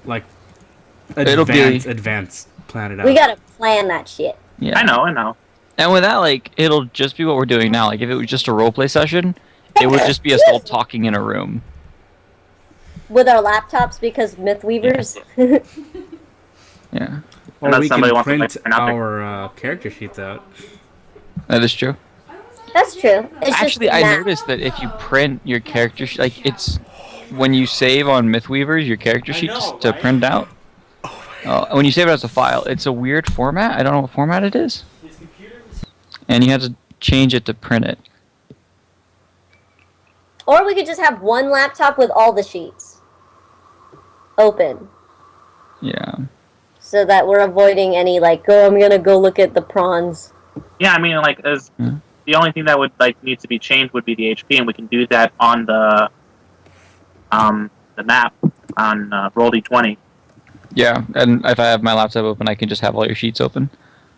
like It'll be advanced plan it out. We gotta plan that shit. Yeah, I know. And with that, like, it'll just be what we're doing now. Like, if it was just a roleplay session, it would just be us all talking in a room. With our laptops, because Mythweavers. Yeah. Or Unless we somebody can wants to, print like, print out our character sheets out. That is true. That's true. It's Actually, just I math. noticed that if you print your character sheet, like, it's... When you save on Mythweavers, your character sheet just to print out, when you save it as a file, it's a weird format. I don't know what format it is. And you have to change it to print it. Or we could just have one laptop with all the sheets open. Yeah. So that we're avoiding any, like, I'm gonna go look at the prawns. Yeah, I mean, like, the only thing that would need to be changed would be the HP, and we can do that on the map on Roll-D20. Yeah, and if I have my laptop open, I can just have all your sheets open.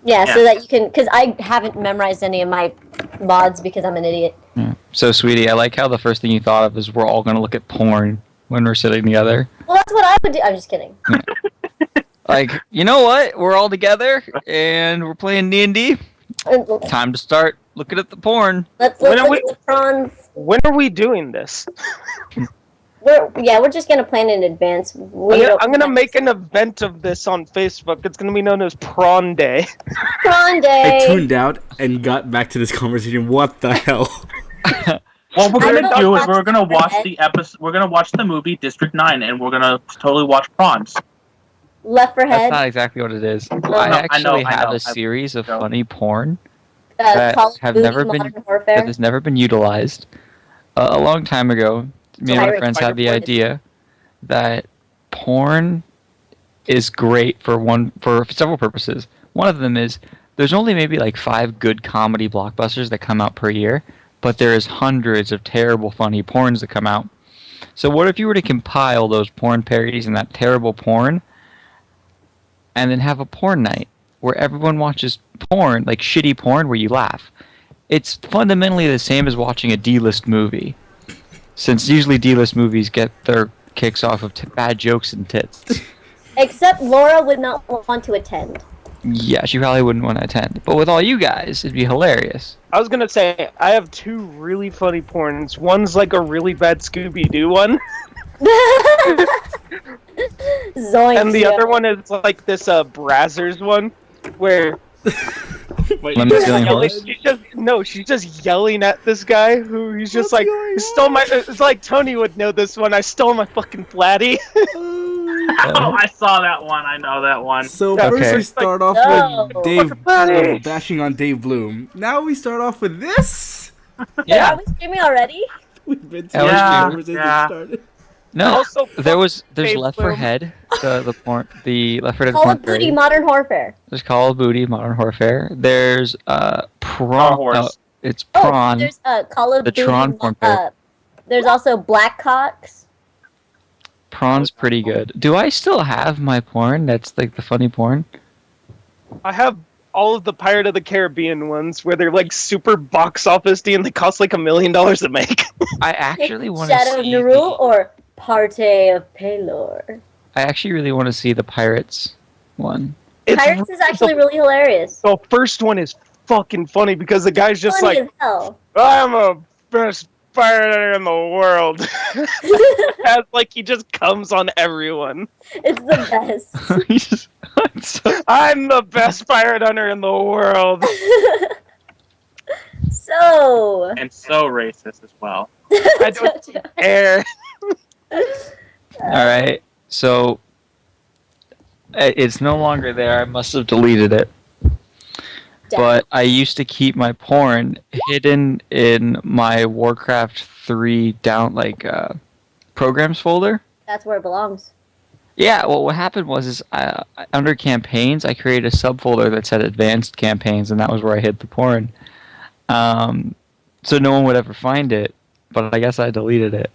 Yeah, so that you can, because I haven't memorized any of my mods because I'm an idiot. Yeah. So, sweetie, I like how the first thing you thought of is we're all going to look at porn when we're sitting together. Well, that's what I would do. I'm just kidding. Like, you know what? We're all together, and we're playing D&D. Time to start looking at the porn. Let's look at the prawns. When are we doing this? We're just gonna plan in advance. I'm gonna make an event of this on Facebook. It's gonna be known as Pron Day. Pron Day. I tuned out and got back to this conversation. What the hell? What we're gonna do is we're gonna watch the episode. We're gonna watch the movie District 9, and we're gonna totally watch prawns. Left for Head. That's not exactly what it is. No, I actually I have know. a series of funny porn that have never been that has never been utilized. A long time ago, me and my friends had the idea that porn is great for several purposes. One of them is there's only maybe like 5 good comedy blockbusters that come out per year, but there is hundreds of terrible funny porns that come out. So what if you were to compile those porn parodies and that terrible porn, and then have a porn night where everyone watches porn, like shitty porn where you laugh? It's fundamentally the same as watching a D-list movie, since usually D-list movies get their kicks off of bad jokes and tits. Except Laura would not want to attend. Yeah, she probably wouldn't want to attend. But with all you guys, it'd be hilarious. I was gonna say, I have 2 really funny porns. One's like a really bad Scooby-Doo one. Zoinks, and the other one is like this Brazzers one, where she's just yelling at this guy who he's just like, stole my. It's like Tony would know this one. I stole my fucking flatty. Oh, I saw that one. I know that one. So first we start off with Dave bashing on Dave Bloom. Now we start off with this. Yeah, are we streaming already? We've been Yeah. since it started. No, Also, there's Dave Left 4 Bloom. Dead, the Left 4 Dead Call porn of Duty parody. Modern Warfare. There's Call of Duty Modern Warfare. There's Pron. It's Pron. There's Call of Duty. Tron porn parody. There's also Blackhawks. Pron's pretty good. Do I still have my porn? That's like the funny porn. I have all of the Pirate of the Caribbean ones where they're like super box office-y and they cost like $1 million to make. I actually want to see Shadow of Nerull or Parte of Pelor. I actually really want to see the Pirates one. Pirates is actually really hilarious. The first one is fucking funny because the guy's just Funny like, as hell. I'm a best pirate in the world. As like he just comes on everyone. It's the best. I'm the best pirate hunter in the world. So. And so racist as well. I don't care. Alright, so it's no longer there. I must have deleted it. But I used to keep my porn hidden in my Warcraft 3 programs folder. That's where it belongs. Yeah, well, what happened was under campaigns, I created a subfolder that said advanced campaigns, and that was where I hid the porn. So no one would ever find it, but I guess I deleted it.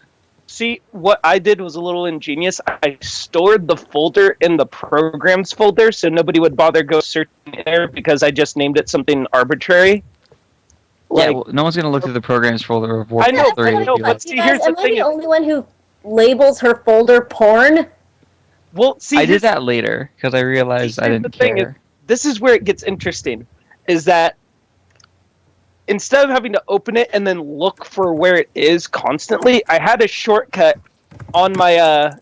See, what I did was a little ingenious. I stored the folder in the programs folder so nobody would bother go searching there because I just named it something arbitrary. Yeah, well, no one's going to look through the programs folder of Warcraft 3. I know, but see, here's the thing. Am I the only one who labels her folder porn? Well, see, I did that later because I realized I didn't care. This is where it gets interesting, is that instead of having to open it and then look for where it is constantly, I had a shortcut on my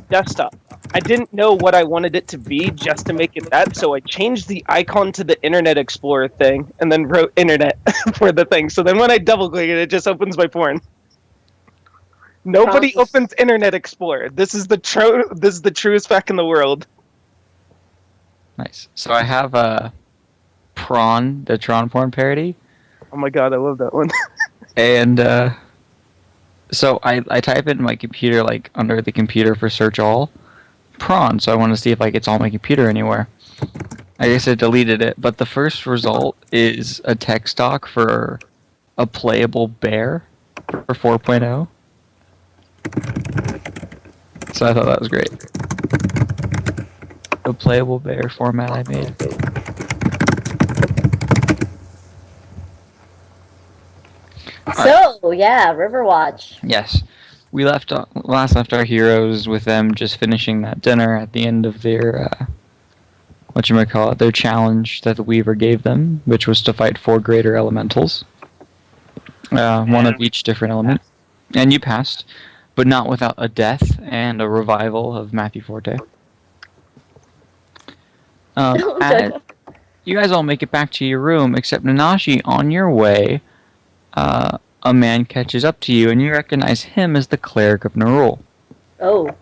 desktop. I didn't know what I wanted it to be just to make it that, so I changed the icon to the Internet Explorer thing and then wrote Internet for the thing. So then when I double click it, it just opens my porn. Nobody opens Internet Explorer. This is the truest fact in the world. Nice. So I have a Pron, the Tron porn parody. Oh my god, I love that one. And so I type it in my computer, like under the computer for search all, Pron. So I want to see if like it's on my computer anywhere. I guess I deleted it, but the first result is a text doc for a playable bear for 4.0. So I thought that was great. The playable bear format I made. So, yeah, Riverwatch. Yes. We left our heroes with them just finishing that dinner at the end of their, their challenge that the Weaver gave them, which was to fight 4 greater elementals. One of each different element. And you passed, but not without a death and a revival of Matthew Forte. You guys all make it back to your room, except Nanashi, on your way, a man catches up to you, and you recognize him as the Cleric of Nerull. Oh.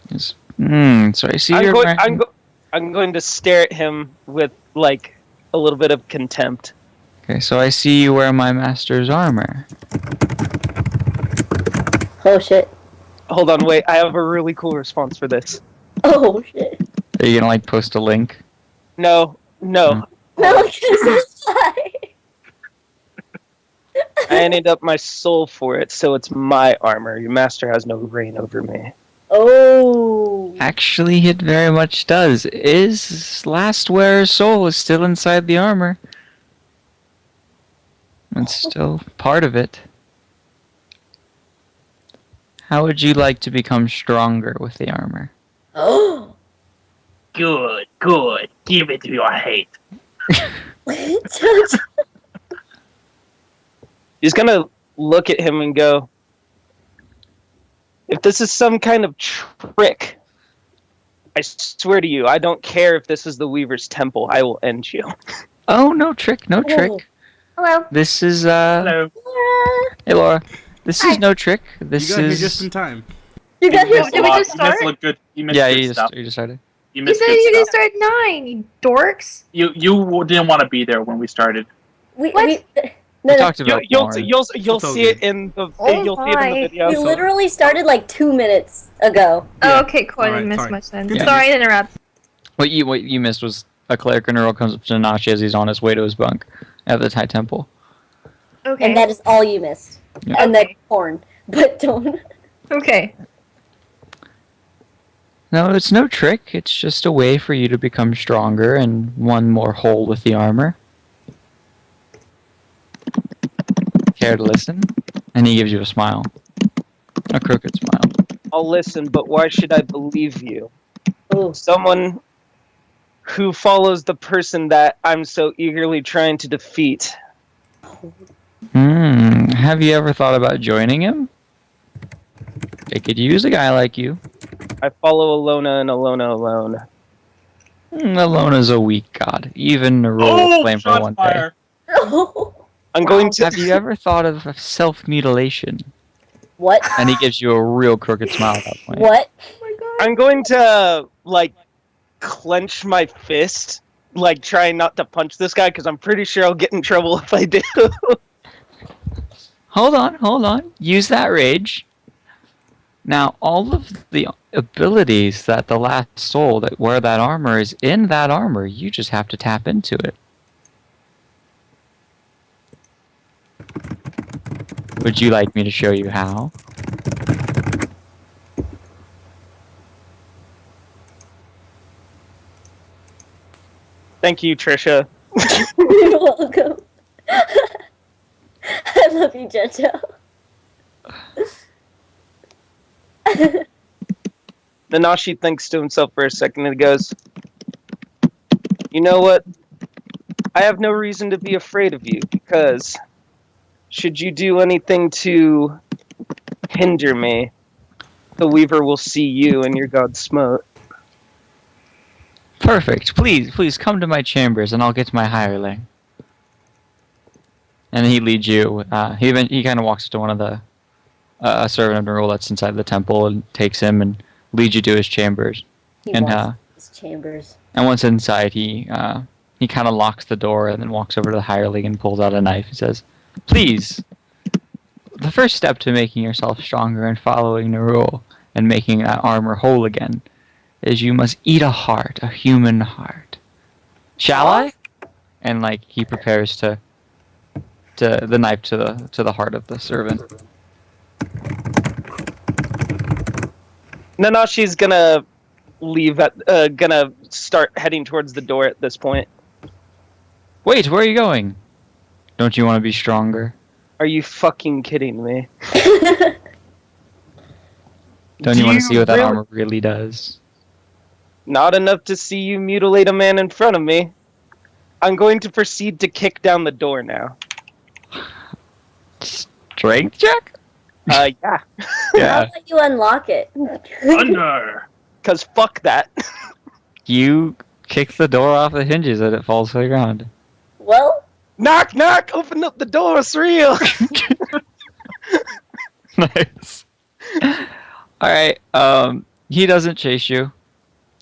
Yes. So I see I'm going to stare at him with, like, a little bit of contempt. Okay, so I see you wear my master's armor. Oh, shit. Hold on, wait. I have a really cool response for this. Oh, shit. Are you gonna, like, post a link? No. No, because it's like... I ended up my soul for it, so it's my armor. Your master has no reign over me. Oh. Actually, it very much does. His last wearer's soul is still inside the armor. It's still part of it. How would you like to become stronger with the armor? Oh. Good. Give it to your hate. He's gonna look at him and go, if this is some kind of trick, I swear to you, I don't care if this is the Weaver's temple, I will end you. Oh, no trick, no trick. Hello. This is, Hello. Laura. Hey, Laura. This is no trick. This You got is... here just in time. You got here. Did we just start? You missed good. You missed Yeah, good you stuff. just started. You You missed said good you stuff. guys start at 9, you dorks. You didn't want to be there when we started. We We talked about You'll porn. see it in the Oh my. video. we literally started like 2 minutes ago. Yeah. Oh, okay, cool. I Alright, didn't miss sorry. much then. Good Sorry to interrupt. What you missed was a Cleric in Nerull comes up to Nanashi as he's on his way to his bunk at the High Temple. Okay. And that is all you missed. Yeah. And then Okay. porn. But don't. Okay. No, it's no trick. It's just a way for you to become stronger and one more hole with the armor. Care to listen? And he gives you a smile. A crooked smile. I'll listen, but why should I believe you? Ooh. Someone who follows the person that I'm so eagerly trying to defeat. Have you ever thought about joining him? They could use a guy like you. I follow Elyse and Elohna alone. Elona's a weak god. Even Nerull will claim her shots one day. fired. I'm going to. Have you ever thought of self-mutilation? What? And he gives you a real crooked smile at that point. What? Oh my god. I'm going to like clench my fist, like trying not to punch this guy because I'm pretty sure I'll get in trouble if I do. Hold on. Use that rage. Now, all of the abilities that the last soul that wear that armor is in that armor. You just have to tap into it. Would you like me to show you how? Thank you, Trisha. You're welcome. I love you, JoJo. Nanashi thinks to himself for a second and goes, "You know what? I have no reason to be afraid of you, because should you do anything to hinder me, the Weaver will see you and your god smote." Perfect. Please come to my chambers, and I'll get my hireling. And he leads you. He kind of walks to one of the a servant of Nerull that's inside the temple and takes him and leads you to his chambers. He And wants his chambers. and once inside, he kind of locks the door and then walks over to the hireling and pulls out a knife. He says, "Please, the first step to making yourself stronger and following Nerull and making that armor whole again is you must eat a heart, a human heart. Shall I?" And like he prepares to the knife to the heart of the servant. Nanashi's gonna gonna start heading towards the door at this point. Wait, where are you going? Don't you want to be stronger? Are you fucking kidding me? Don't you want to see what that armor really does? Not enough to see you mutilate a man in front of me. I'm going to proceed to kick down the door now. Strength check? Yeah. How Yeah. about you unlock it? Thunder. Cause fuck that. You kick the door off the hinges and it falls to the ground. Well, Knock, knock! Open up the door. It's real. Nice. Alright, he doesn't chase you.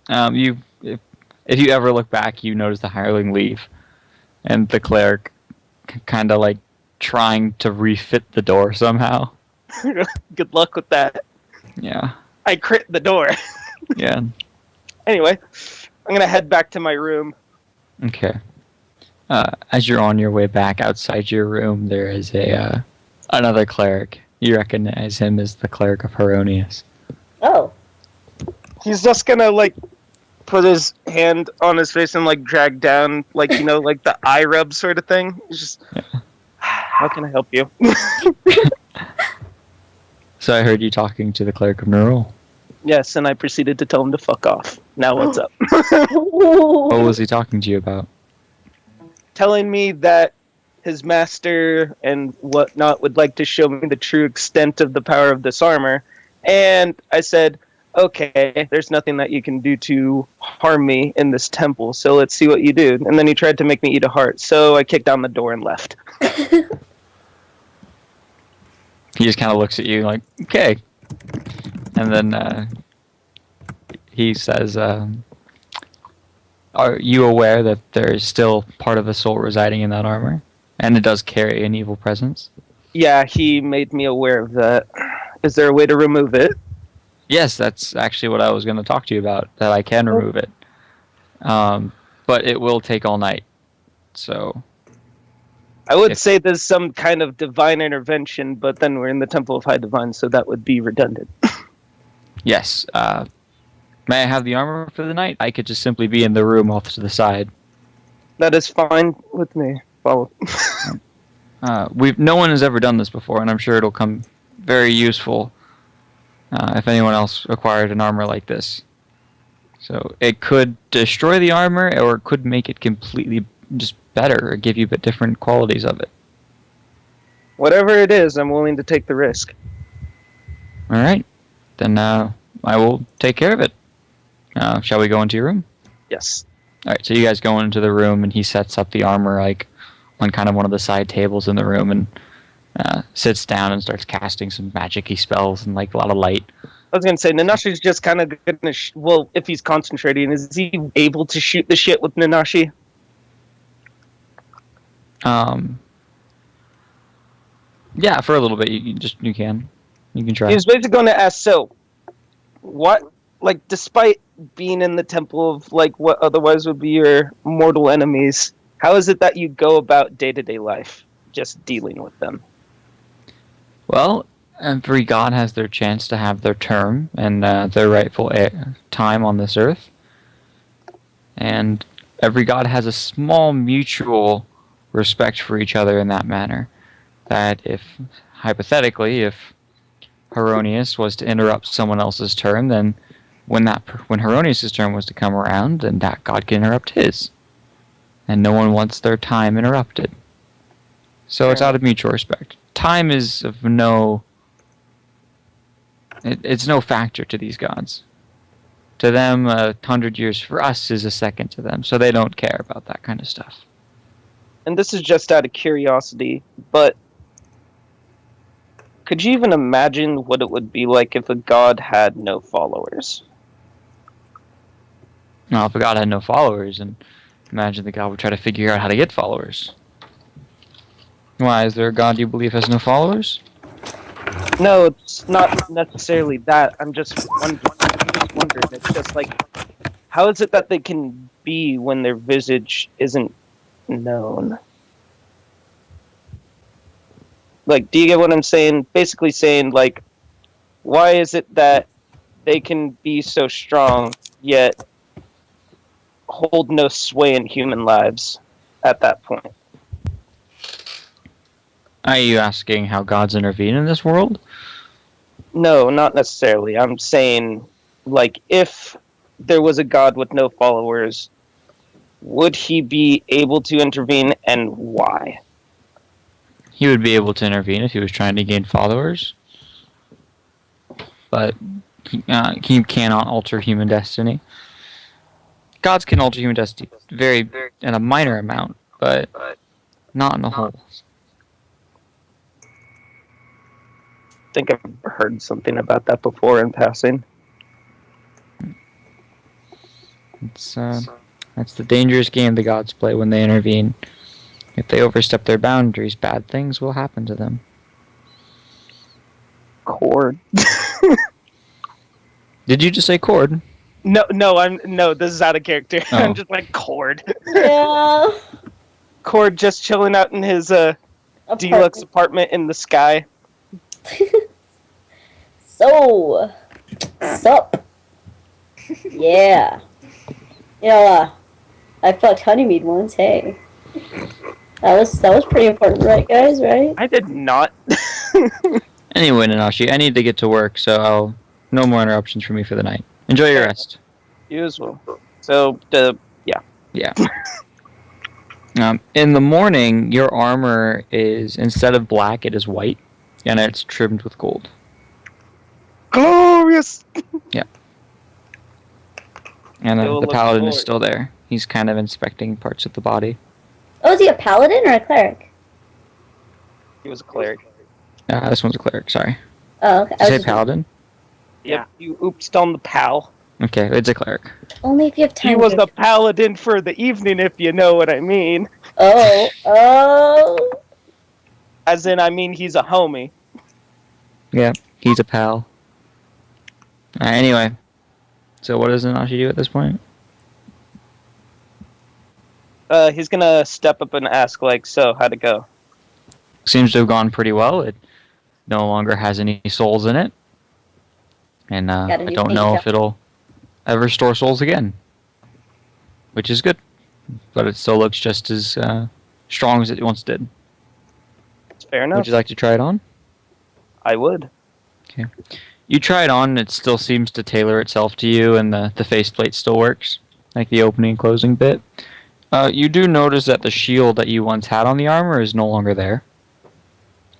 If you ever look back, you notice the hireling leave. And the cleric kind of like trying to refit the door somehow. Good luck with that. Yeah. I crit the door. Yeah. Anyway, I'm gonna head back to my room. Okay. As you're on your way back outside your room, there is another cleric. You recognize him as the cleric of Heronius. oh, He's just gonna like put his hand on his face and like drag down, like like the eye rub sort of thing. He's just, how can I help you? So I heard you talking to the cleric of Nerull. Yes, and I proceeded to tell him to fuck off. Now what's up? What was he talking to you about? Telling me that his master and whatnot would like to show me the true extent of the power of this armor. And I said, okay, there's nothing that you can do to harm me in this temple, so let's see what you do. And then he tried to make me eat a heart, so I kicked down the door and left. He just kind of looks at you like, okay. And then he says, are you aware that there is still part of a soul residing in that armor? And it does carry an evil presence? Yeah, he made me aware of that. Is there a way to remove it? Yes, that's actually what I was going to talk to you about, that I can remove it. But it will take all night. So I would say there's some kind of divine intervention, but then we're in the Temple of High Divine, so that would be redundant. yes. May I have the armor for the night? I could just simply be in the room off to the side. That is fine with me. Follow. No one has ever done this before, and I'm sure it'll come very useful if anyone else acquired an armor like this. So it could destroy the armor, or it could make it completely just better, or give you but different qualities of it. Whatever it is, I'm willing to take the risk. All right, then I will take care of it. Shall we go into your room? Yes. All right, so you guys go into the room, and he sets up the armor like on kind of one of the side tables in the room, and sits down and starts casting some magic-y spells and like a lot of light. I was gonna say Nanashi's just kind of gonna. Well, if he's concentrating, is he able to shoot the shit with Nanashi? Yeah, for a little bit, you can try. He was basically going to ask. So, what? Like, despite being in the temple of like what otherwise would be your mortal enemies, how is it that you go about day-to-day life, just dealing with them? Well, every god has their chance to have their term and their rightful time on this earth. And every god has a small mutual respect for each other in that manner. That if, hypothetically, if Heronius was to interrupt someone else's term, then when Heronius' turn was to come around, then that god can interrupt his. And no one wants their time interrupted. So it's out of mutual respect. Time is of no... It's no factor to these gods. To them, 100 years for us is a second to them, so they don't care about that kind of stuff. And this is just out of curiosity, but could you even imagine what it would be like if a god had no followers? Now, if a god had no followers, and imagine the god would try to figure out how to get followers. Why, is there a god you believe has no followers? No, it's not necessarily that. I'm just wondering. It's just like, how is it that they can be when their visage isn't known? Like, do you get what I'm saying? Basically saying, like, why is it that they can be so strong, yet hold no sway in human lives at that point? Are you asking how gods intervene in this world? No, not necessarily. I'm saying, like, if there was a god with no followers, would he be able to intervene, and why? He would be able to intervene if he was trying to gain followers. But he cannot alter human destiny. Gods can alter human destiny in a minor amount, but not in a whole. I think I've heard something about that before in passing. That's the dangerous game the gods play when they intervene. If they overstep their boundaries, bad things will happen to them. Cord. Did you just say cord? No, this is out of character. Oh. I'm just like, Cord. Yeah. Cord just chilling out in his deluxe apartment in the sky. So, sup? Yeah. You know, I fucked Honeymead once. Hey, that was pretty important, right, guys? Right? I did not. Anyway, Nanashi, I need to get to work, so no more interruptions from me for the night. Enjoy your rest. You as well. So, yeah. Yeah. In the morning, your armor is, instead of black, it is white, and it's trimmed with gold. Glorious! Yeah. And Still the looking paladin is forward. still there. He's kind of inspecting parts of the body. Oh, is he a paladin or a cleric? He was a cleric. This one's a cleric, sorry. Oh, okay. Did you say paladin? Yep, you oopsed on the pal. Okay, it's a cleric. Only if you have time. He was to... the paladin for the evening, if you know what I mean. Oh. As in, I mean, he's a homie. Yeah, he's a pal. Anyway, so what does Nanashi do at this point? He's gonna step up and ask, like, so, how'd it go? Seems to have gone pretty well. It no longer has any souls in it. And I don't know if it'll ever store souls again. Which is good. But it still looks just as strong as it once did. Fair enough. Would you like to try it on? I would. Okay. You try it on, and it still seems to tailor itself to you, and the faceplate still works. Like the opening and closing bit. You do notice that the shield that you once had on the armor is no longer there.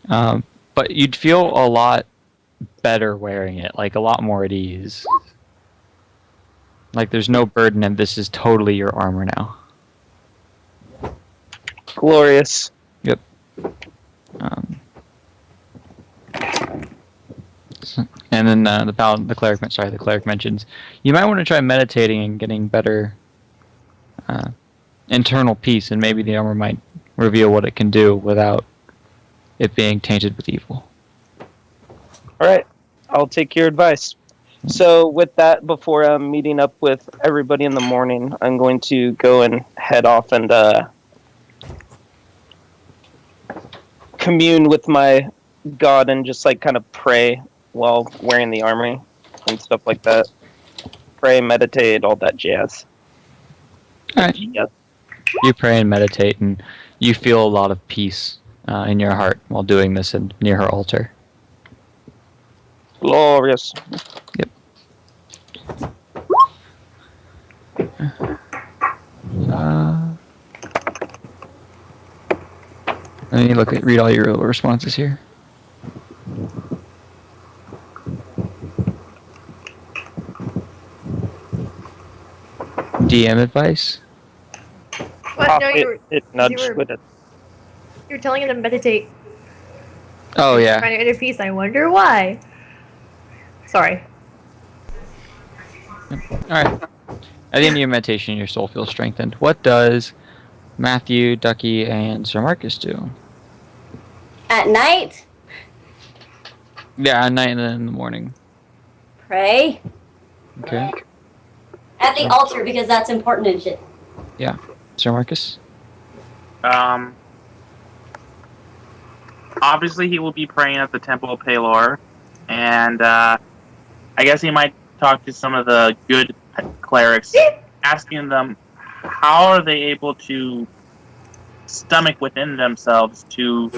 But you'd feel a lot better wearing it, like a lot more at ease. Like there's no burden, and this is totally your armor now. Glorious. Yep. And then the cleric mentions you might want to try meditating and getting better internal peace, and maybe the armor might reveal what it can do without it being tainted with evil. Alright, I'll take your advice. So with that, before I'm meeting up with everybody in the morning, I'm going to go and head off and commune with my god and just like kind of pray while wearing the armor and stuff like that. Pray, meditate, all that jazz. Alright. Yep. You pray and meditate, and you feel a lot of peace in your heart while doing this and near her altar. Glorious. Let me read all your responses here. DM advice? What? No, It nudged with it. you were telling him to meditate. Oh, yeah. Find your inner peace. I wonder why. Sorry. Alright. At the end of your meditation, your soul feels strengthened. What does Matthew, Duckie, and Sir Marcus do? At night, Yeah, at night and then in the morning. pray. Okay. At the altar, because that's important and shit. Yeah. Sir Marcus? Obviously, he will be praying at the Temple of Pelor, and I guess he might talk to some of the good clerics, asking them how are they able to stomach within themselves to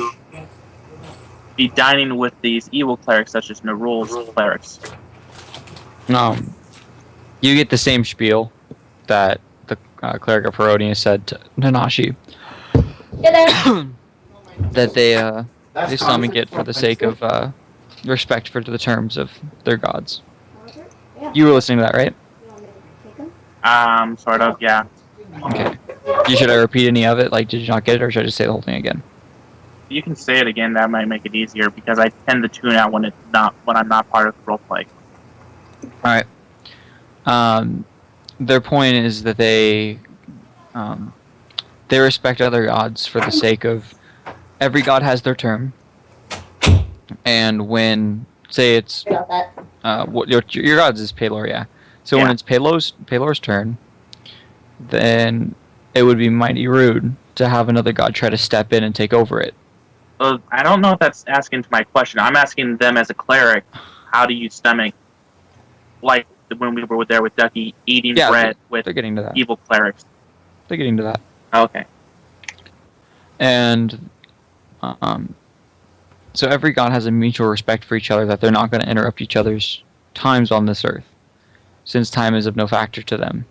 be dining with these evil clerics, such as Nerull's clerics. You get the same spiel that the cleric of Herodian said to Nanashi. That they stomach it for the sake of respect for the terms of their gods. You were listening to that, right? Sort of, yeah. Okay. Should I repeat any of it? Like, did you not get it, or should I just say the whole thing again? You can say it again. That might make it easier because I tend to tune out when I'm not part of the roleplay. All right. Their point is that they respect other gods for the sake of every god has their term, and when say it's what your gods is Pelor, yeah. So when it's Pelor's turn, then it would be mighty rude to have another god try to step in and take over it. I don't know if that's asking to my question. I'm asking them as a cleric, how do you stomach, like when we were there with Duckie, eating bread with they're getting to that. Evil clerics? They're getting to that. Okay. And so every god has a mutual respect for each other, that they're not going to interrupt each other's times on this earth, since time is of no factor to them.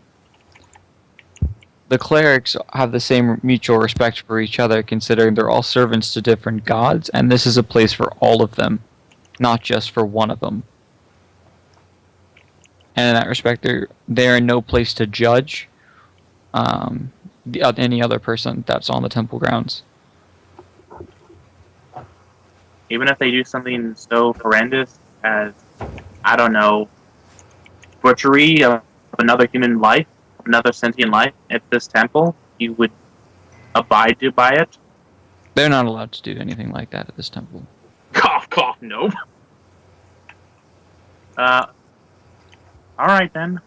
The clerics have the same mutual respect for each other, considering they're all servants to different gods, and this is a place for all of them, not just for one of them. And in that respect, they're in no place to judge any other person that's on the temple grounds. Even if they do something so horrendous as, I don't know, butchery of another human life, another sentient life at this temple, you would abide by it? They're not allowed to do anything like that at this temple. Cough, cough, nope. Alright then.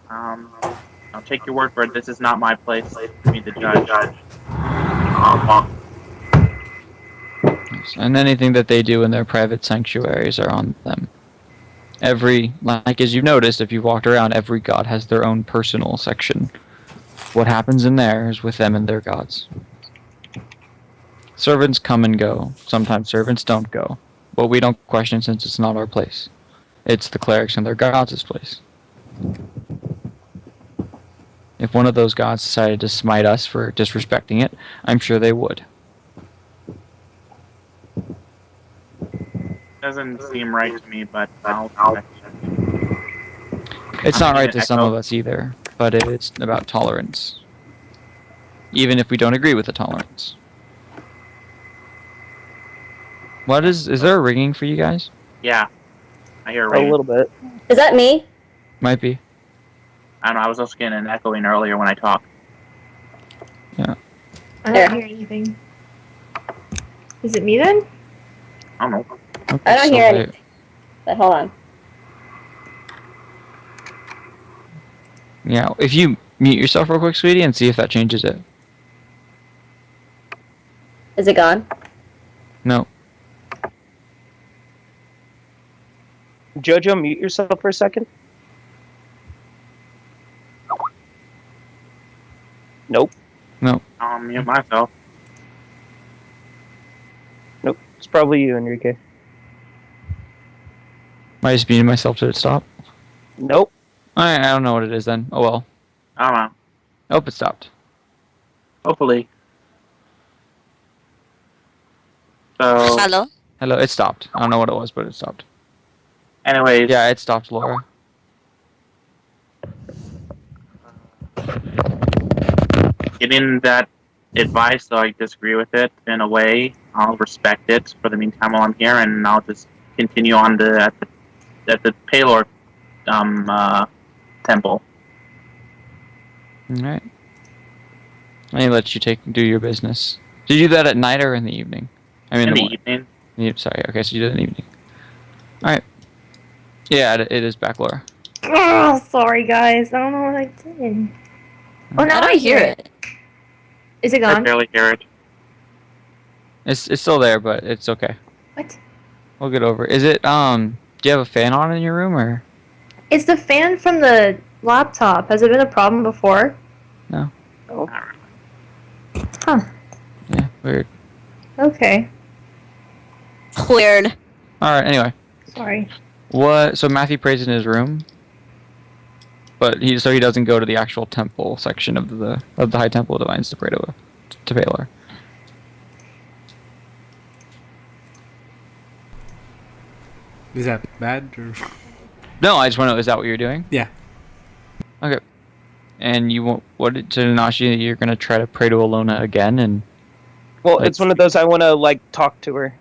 I'll take your word for it. This is not my place for me to judge. And anything that they do in their private sanctuaries are on them. Like as you've noticed, if you've walked around, every god has their own personal section. What happens in there is with them and their gods. Servants come and go. Sometimes servants don't go. But we don't question since it's not our place. It's the clerics and their gods' place. If one of those gods decided to smite us for disrespecting it, I'm sure they would. Doesn't seem right to me, but I'll It's not right to some of us either, but it's about tolerance. Even if we don't agree with the tolerance. Is there a ringing for you guys? Yeah. I hear A little bit. Is that me? Might be. I don't know, I was also getting an echoing earlier when I talked. Yeah. I don't hear anything. Is it me then? I don't know. Okay, I don't hear anything. But hold on. Yeah, if you mute yourself real quick, sweetie, and see if that changes it. Is it gone? No. JoJo, mute yourself for a second. Nope. No. I'll mute myself. Nope. It's probably you, Enrique. Am I just muting myself to stop? Nope. I don't know what it is then. Oh well. I don't know. Oh, it stopped. Hopefully. So, Hello? Hello, it stopped. I don't know what it was, but it stopped. anyways. Yeah, it stopped, Laura. Getting that advice, though I disagree with it in a way. I'll respect it for the meantime while I'm here, and I'll just continue on at the Palor temple. All right. Let me let you do your business. Did you do that at night or in the evening? I mean, In the morning. evening. Sorry. Okay, so you did it in the evening. All right. Yeah, it is back, Laura. Oh, sorry guys. I don't know what I did. Oh, now How do I hear it? Is it I gone? barely hear it. It's still there, but it's okay. What? We'll get over it. Is it, do you have a fan on in your room, or? It's the fan from the laptop. Has it been a problem before? No. Oh. Huh. Yeah, weird. Okay. Weird. Alright, anyway. Sorry. So Matthew prays in his room, but he doesn't go to the actual temple section of the High Temple of Divines to pray to Palor. Is that bad? Or? No, I just want to know, is that what you're doing? Yeah. Okay. And you want, to Nanashi, you're going to try to pray to Elyse again, and... Well, it's one of those I want to, talk to her.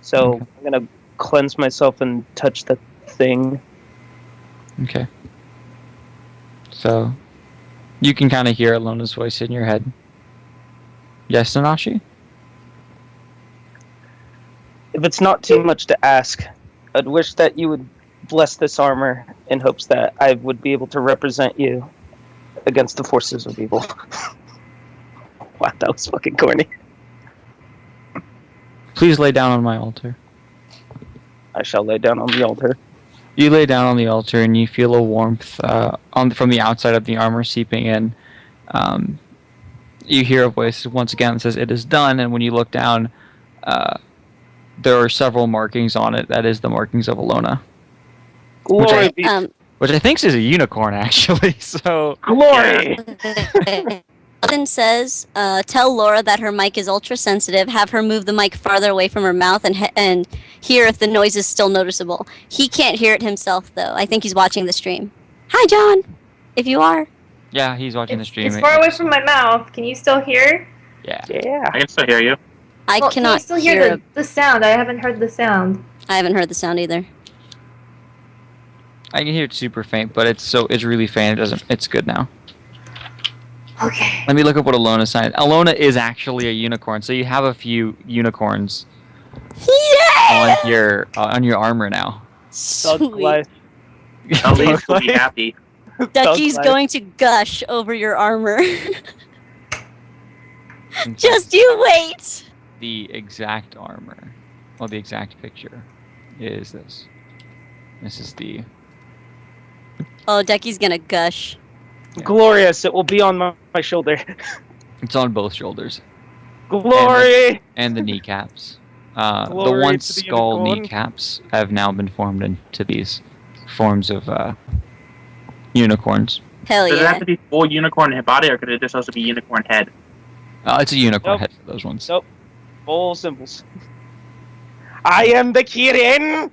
So, Okay. I'm going to cleanse myself and touch the thing. Okay. So, you can kind of hear Elona's voice in your head. Yes, Nanashi? If it's not too much to ask, I'd wish that you would bless this armor in hopes that I would be able to represent you against the forces of evil. Wow, that was fucking corny. Please lay down on my altar. I shall lay down on the altar. You lay down on the altar and you feel a warmth from the outside of the armor seeping in. You hear a voice once again that says, "It is done," and when you look down, there are several markings on it. That is the markings of Elyse. Glory be. Which I think is a unicorn, actually. So Glory! Then says, tell Laura that her mic is ultra sensitive. Have her move the mic farther away from her mouth and hear if the noise is still noticeable. He can't hear it himself, though. I think he's watching the stream. Hi, John. If you are. yeah, he's watching the stream. It's far away from my mouth. Can you still hear? Yeah. Yeah. I can still hear you. I Well, cannot can you still hear the sound? I haven't heard the sound. I haven't heard the sound either. I can hear it super faint, but it's really faint. It's good now. Okay. Let me look up what Elyse signed. Elyse is actually a unicorn, so you have a few unicorns Yeah! on your armor now. Thug Sweet. life. Elyse will be happy. Duckie's Thug life. going to gush over your armor. Just you wait. The exact armor, the exact picture is this. This is the... Oh, Duckie's gonna gush. Glorious. It will be on my shoulder. It's on both shoulders. Glory! And the kneecaps. The Glory once to the skull unicorn. kneecaps have now been formed into these forms of unicorns. Hell Does it yeah. have to be full unicorn body, or could it just also be unicorn head? It's a unicorn Nope. head for those ones. Nope. Full symbols. I am the Kirin!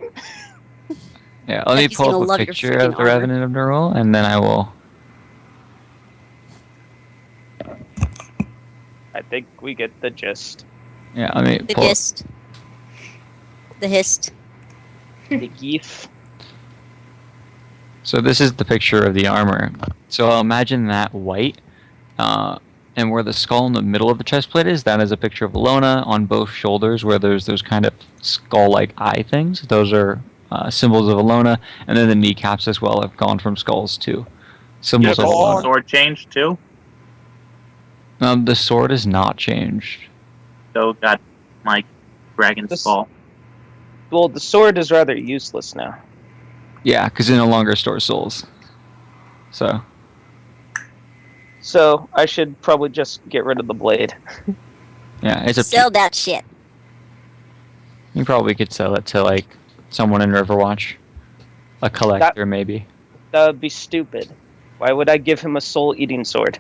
Yeah, let me Duckie's pull gonna up a love your picture freaking of the armor. Revenant of Nerull, and then I will... I think we get the gist. Yeah, let me The pull up. gist. The hist. The geef. So this is the picture of the armor. So imagine that white, and where the skull in the middle of the chest plate is, that is a picture of Elyse. On both shoulders, where there's those kind of skull-like eye things, those are symbols of Elyse. And then the kneecaps as well have gone from skulls to symbols of Unicorn Elyse. sword changed too. The sword is not changed. So got like dragon This- skull. Well, the sword is rather useless now. Yeah, because it no longer stores souls. So, So, I should probably just get rid of the blade. yeah, it's a... Sell that shit. You probably could sell it to, like, someone in Riverwatch. A collector, maybe. That would be stupid. Why would I give him a soul-eating sword?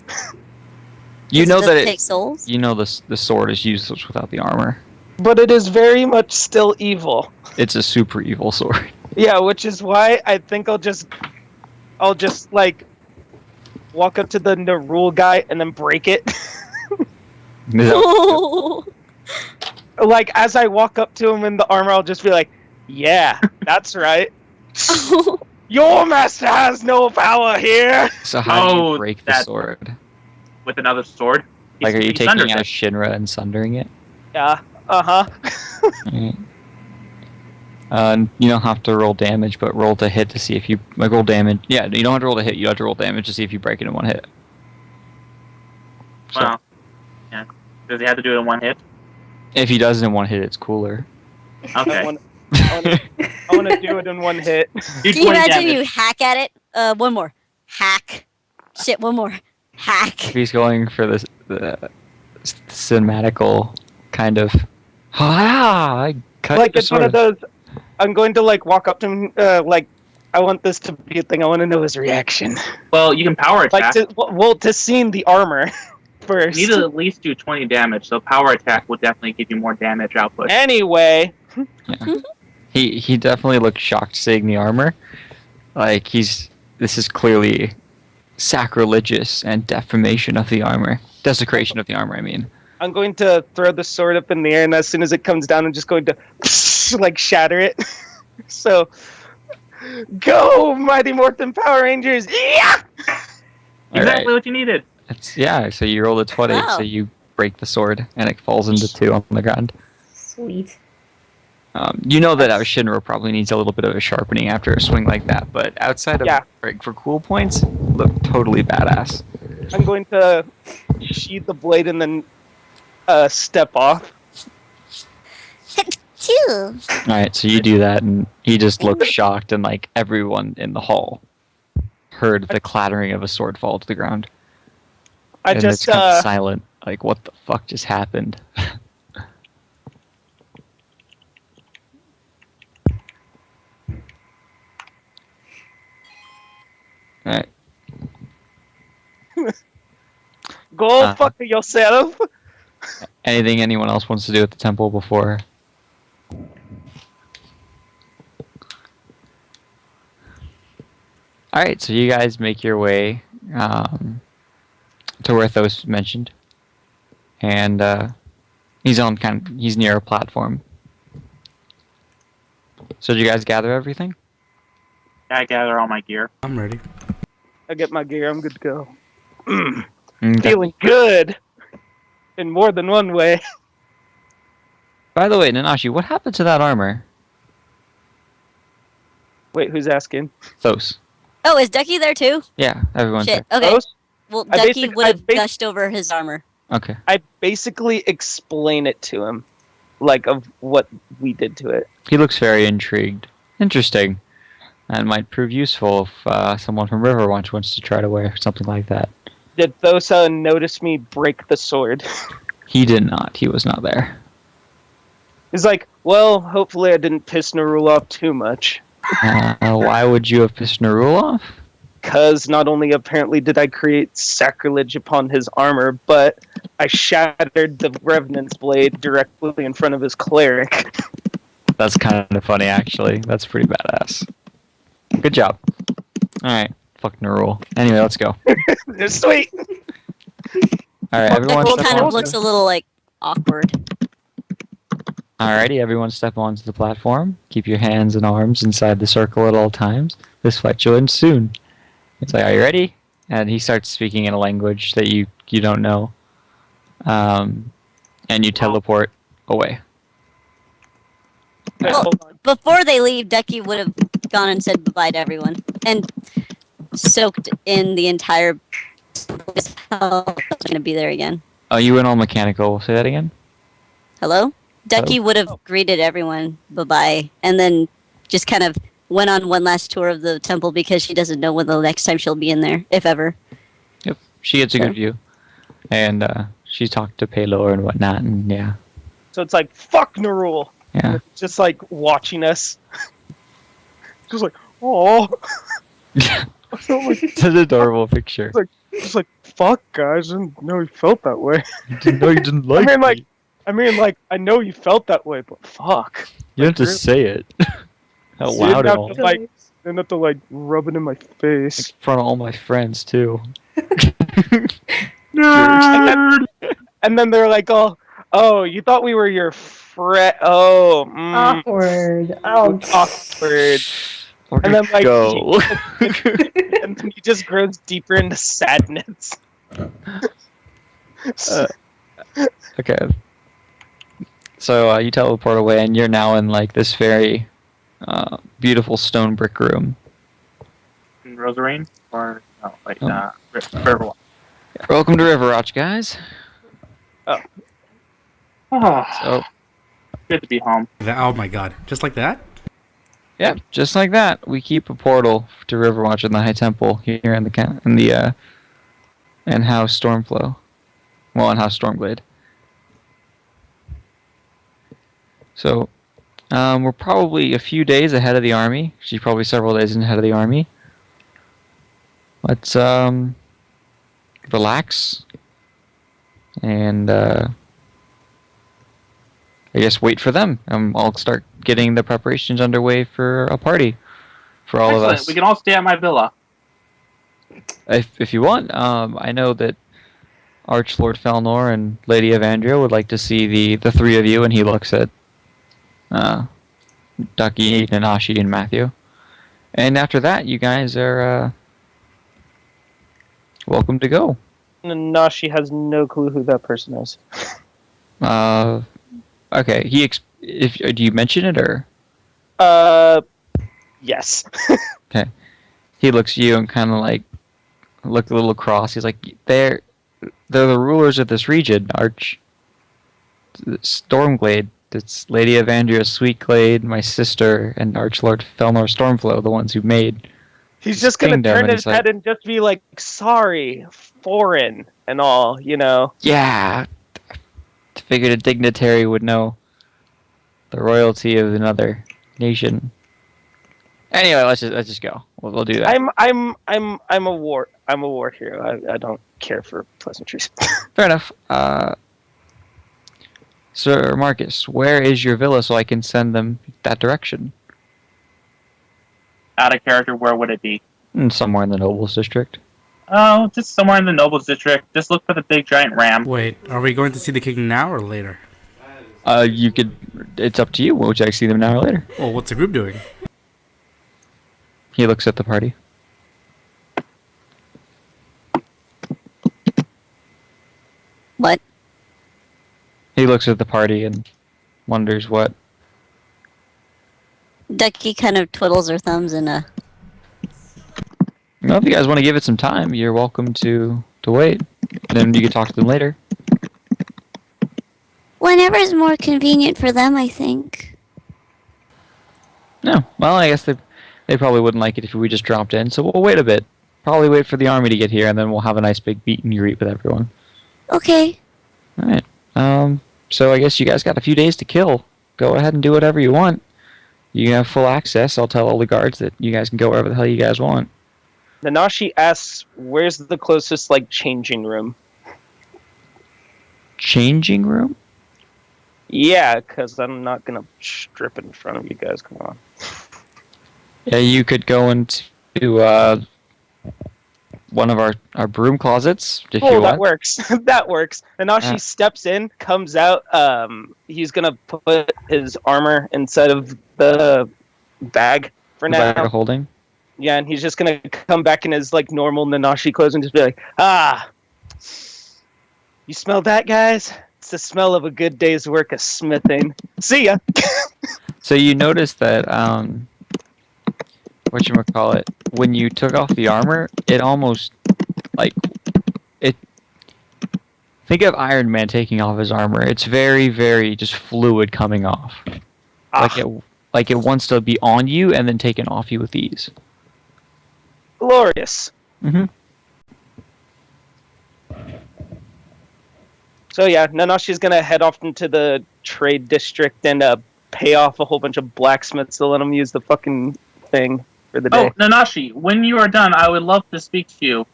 You know Does it that take souls? you know the sword is useless without the armor. But it is very much still evil. It's a super evil sword. Yeah, which is why I think I'll just like walk up to the Nerull guy and then break it. Like as I walk up to him in the armor, I'll just be like, "Yeah, that's right. Your master has no power here." So how do you break the that- sword? With another sword. Like, are you He taking sunders out it. Shinra and sundering it? Yeah. Uh-huh. Right. You don't have to roll damage, but roll to hit to see if you roll damage. Yeah, you don't have to roll to hit. You have to roll damage to see if you break it in one hit. So, Well, yeah. Does he have to do it in one hit? if he does it in one hit, it's cooler. Okay. I want to do it in one hit. Do Can you 20 imagine damage. you hack at it? One more. Hack. Shit, one more. Hack. If he's going for the cinematical kind of, I cut Like the it's one of sword. those. I'm going to like walk up to him. Like I want this to be a thing. I want to know his reaction. Well, you can power Like attack. to seeing the armor first. You need to at least do 20 damage, so power attack will definitely give you more damage output. Anyway, He definitely looked shocked seeing the armor. Like this is clearly sacrilegious and defamation of the armor. Desecration of the armor, I mean. I'm going to throw the sword up in the air, and as soon as it comes down, I'm just going to like shatter it. So, go, Mighty Morphin Power Rangers! Yeah! Exactly what you needed. So you roll a 20, Wow. so you break the sword, and it falls into 2 on the ground. Sweet. You know that our Shinra probably needs a little bit of a sharpening after a swing like that, but outside of Yeah. break for cool points, look totally badass. I'm going to sheathe the blade and then step off. Two. Alright, so you do that, and he just looks shocked, and like everyone in the hall heard the clattering of a sword fall to the ground. I And just it's kind of silent, like what the fuck just happened? Alright. go fuck yourself. Anything anyone else wants to do at the temple before? Alright, so you guys make your way to where Thos mentioned. And he's near a platform. So did you guys gather everything? I gather all my gear. I'm ready. I get my gear. I'm good to go. Okay. Feeling good in more than one way. By the way, Nanashi, what happened to that armor? Wait, who's asking? Thos. Oh, is Duckie there too? Yeah, everyone's Shit. there. Okay. Those? Well, I Duckie basic- would I have bas- gushed over his armor. Okay. I basically explain it to him, like of what we did to it. He looks very intrigued. Interesting. That might prove useful if someone from Riverwatch wants to try to wear something like that. Did Thosa notice me break the sword? He did not. He was not there. He's like, well, hopefully I didn't piss Nerull off too much. Why would you have pissed Nerull off? Because not only apparently did I create sacrilege upon his armor, but I shattered the Revenant's blade directly in front of his cleric. That's kind of funny, actually. That's pretty badass. Good job. Alright. Fuck Nerull. Anyway, let's go. Sweet! Alright, everyone Duckie step kind of onto looks a little like awkward. Alrighty, everyone step onto the platform. Keep your hands and arms inside the circle at all times. This fight will end soon. It's like, are you ready? And he starts speaking in a language that you don't know. And you teleport away. Wait, Well- hold on. Before they leave, Duckie would have gone and said bye to everyone and soaked in the entire. Hell, going to be there again. Oh, you went all mechanical. Say that again? Hello? Duckie would have greeted everyone bye bye and then just kind of went on one last tour of the temple because she doesn't know when the next time she'll be in there, if ever. Yep. She gets a good view. And she talked to Paylor and whatnot, and yeah. So it's like, fuck Nerull! Yeah. Just like watching us. Just like, oh. It's an adorable picture. It's like, fuck, guys, I didn't know you felt that way. You didn't know you didn't like I mean, I know you felt that way, but fuck. You don't have to say it out You loud didn't and have all. to, didn't have to, rub it in my face. In front of all my friends, too. Nerd! And then they're like, oh, you thought we were your friend. Oh, Awkward. Oh. awkward. And then, go. and then he just grows deeper into sadness. Okay. So you teleport away, and you're now in this very beautiful stone brick room. In Rosarine? Or, no, Riverwatch. Welcome to Riverwatch, guys. So, Good to be home. Oh my god. Just like that? yeah, just like that, we keep a portal to Riverwatch in the High Temple here in the in House Stormflow. Well, in House Stormglade. So, we're probably a few days ahead of the army. She's probably several days ahead of the army. Let's relax and I guess wait for them. I'll start getting the preparations underway for a party for all of us. We can all stay at my villa. If you want, I know that Archlord Felnor and Lady Evandria would like to see the three of you, and he looks at Duckie, Nanashi, and Matthew. And after that, you guys are welcome to go. Nanashi has no clue who that person is. Okay. Do you mention it or? Yes. Okay. He looks at you and kind of look a little cross. He's like, they're the rulers of this region, Stormglade. It's Lady Evandria Sweetglade, my sister, and Archlord Felnor Stormflow, the ones who made. He's just gonna turn his head and just be like, sorry, foreign, and all, you know. Yeah. Figured a dignitary would know the royalty of another nation. Anyway, let's just go. We'll do that. I'm a war hero. I don't care for pleasantries. Fair enough. Sir Marcus, where is your villa so I can send them that direction? Out of character, where would it be? Somewhere in the Nobles District. Oh, just somewhere in the Nobles District. Just look for the big giant ram. Wait, are we going to see the king now or later? You could. It's up to you. Would you like to see them now or later? Well, what's the group doing? He looks at the party. What? He looks at the party and wonders what. Duckie kind of twiddles her thumbs in a. Well, if you guys want to give it some time, you're welcome to wait. And then you can talk to them later. Whenever is more convenient for them, I think. No, well, I guess they probably wouldn't like it if we just dropped in, so we'll wait a bit. Probably wait for the army to get here, and then we'll have a nice big meet and greet with everyone. Okay. All right. So I guess you guys got a few days to kill. Go ahead and do whatever you want. You have full access. I'll tell all the guards that you guys can go wherever the hell you guys want. Nanashi asks, where's the closest, changing room? Changing room? Yeah, because I'm not going to strip in front of you guys. Come on. Yeah, you could go into one of our broom closets if you want. That works. That works. Nanashi steps in, comes out. He's going to put his armor inside of the bag for now. Bag of holding? Yeah, and he's just going to come back in his normal Nanashi clothes and just be like, you smell that, guys? It's the smell of a good day's work of smithing. See ya. So you notice that whatchamacallit, when you took off the armor, it almost think of Iron Man taking off his armor. It's very, very just fluid coming off. Like it wants to be on you and then taken off you with ease. Glorious. Mm-hmm. So yeah, Nanashi's gonna head off into the trade district and pay off a whole bunch of blacksmiths to let them use the fucking thing for the day. Oh, Nanashi, when you are done, I would love to speak to you.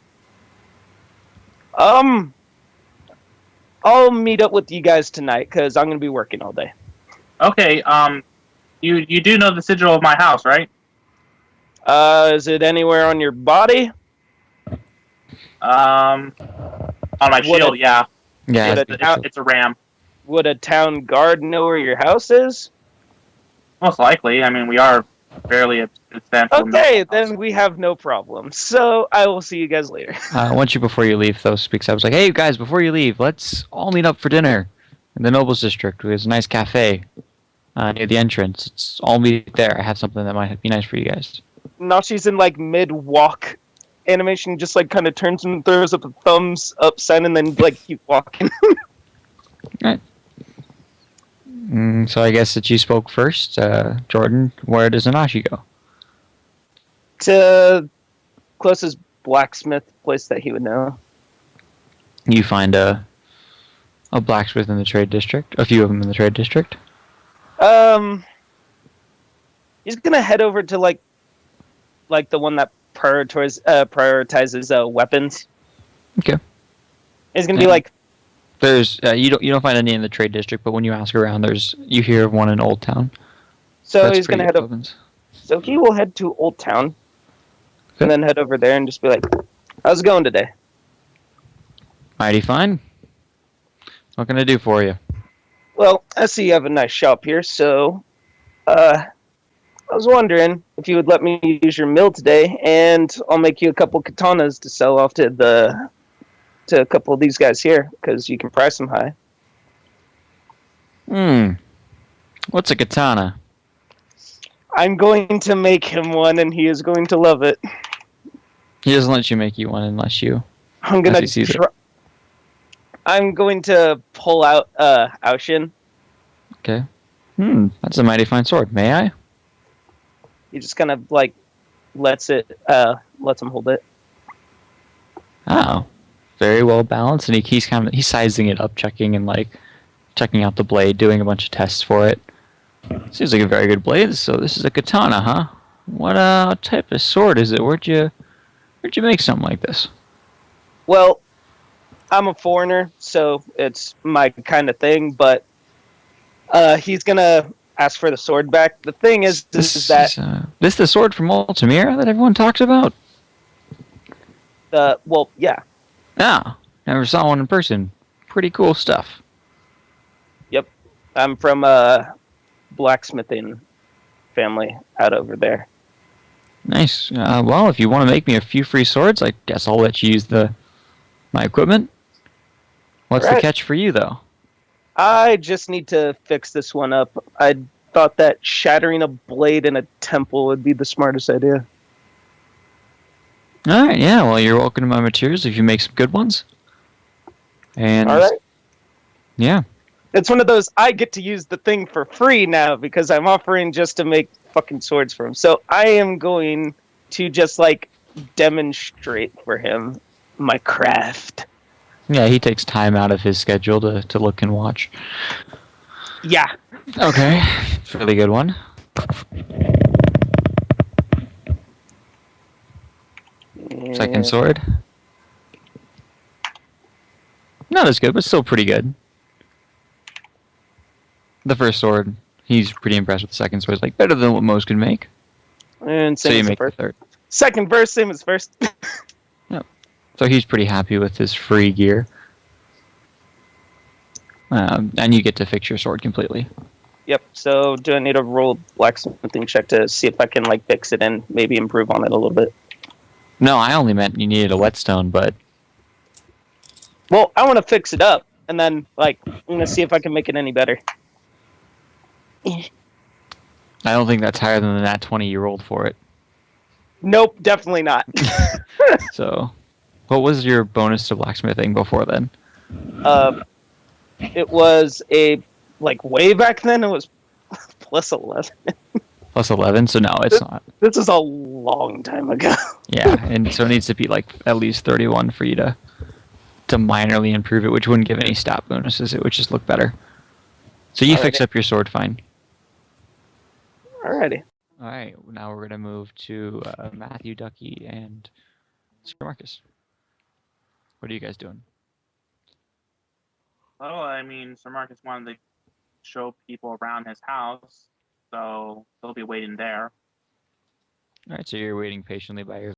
I'll meet up with you guys tonight because I'm gonna be working all day. Okay. You do know the sigil of my house, right? Is it anywhere on your body? On my shield, yeah. Yeah. It's a ram. Would a town guard know where your house is? Most likely. I mean, we are fairly substantial. Okay, then we have no problem. So I will see you guys later. Once before you leave, though, speaks up. It's like, hey, guys, before you leave, let's all meet up for dinner in the Nobles District. There's a nice cafe near the entrance. Let's all meet there. I have something that might be nice for you guys. Now she's in like mid-walk animation, just like kind of turns and throws up a thumbs up sign and then like keep walking. Right. So I guess that you spoke first. Jordan, where does Nanashi go? To closest blacksmith place that he would know. You find a blacksmith in the trade district. A few of them in the trade district. He's gonna head over to like the one that prioritizes weapons. Okay. He's gonna be like, there's you don't find any in the trade district, but when you ask around, you hear of one in Old Town. So he's gonna head over. So he will head to Old Town, and then head over there and just be like, "How's it going today?" Mighty fine. What can I do for you? Well, I see you have a nice shop here, so I was wondering if you would let me use your mill today, and I'll make you a couple katanas to sell off to a couple of these guys here, because you can price them high. What's a katana? I'm going to make him one, and he is going to love it. He doesn't let you make you one unless you. I'm going to pull out Aoshin. Okay. That's a mighty fine sword. May I? He just kind of like lets him hold it. Oh. Very well balanced, and he's sizing it up, checking out the blade, doing a bunch of tests for it. Seems like a very good blade. So this is a katana, huh? What type of sword is it? Where'd you make something like this? Well, I'm a foreigner, so it's my kind of thing. But he's gonna ask for the sword back. The thing is, this is the sword from Altamira that everyone talks about. Well, yeah. Ah, never saw one in person. Pretty cool stuff. Yep. I'm from blacksmithing family out over there. Nice. Well, if you want to make me a few free swords, I guess I'll let you use my equipment. What's the catch for you, though? I just need to fix this one up. I thought that shattering a blade in a temple would be the smartest idea. All right, yeah. Well, you're welcome to my materials if you make some good ones. And all right. Yeah. It's one of those, I get to use the thing for free now because I'm offering just to make fucking swords for him. So I am going to just like demonstrate for him my craft. Yeah, he takes time out of his schedule to look and watch. Yeah. Okay. It's a really good one. Second sword. Not as good, but still pretty good. The first sword, he's pretty impressed with the second sword. It's like better than what most can make. And so you make the third. Second verse, same as first. Yep. So he's pretty happy with his free gear. And you get to fix your sword completely. Yep. So do I need to roll a blacksmithing check to see if I can like fix it and maybe improve on it a little bit? No, I only meant you needed a whetstone, but... Well, I want to fix it up, and then, like, I'm going to see if I can make it any better. I don't think that's higher than the nat 20 you rolled for it. Nope, definitely not. So, what was your bonus to blacksmithing before then? It was way back then, it was plus 11. Plus 11, so no, it's not. This is a long time ago. Yeah, and so it needs to be like at least 31 for you to minorly improve it, which wouldn't give any stat bonuses. It would just look better. So you fix up your sword fine. Alrighty. All right, now we're gonna move to Matthew, Duckie, and Sir Marcus. What are you guys doing? Oh, I mean, Sir Marcus wanted to show people around his house, so they'll be waiting there. All right, so you're waiting patiently by your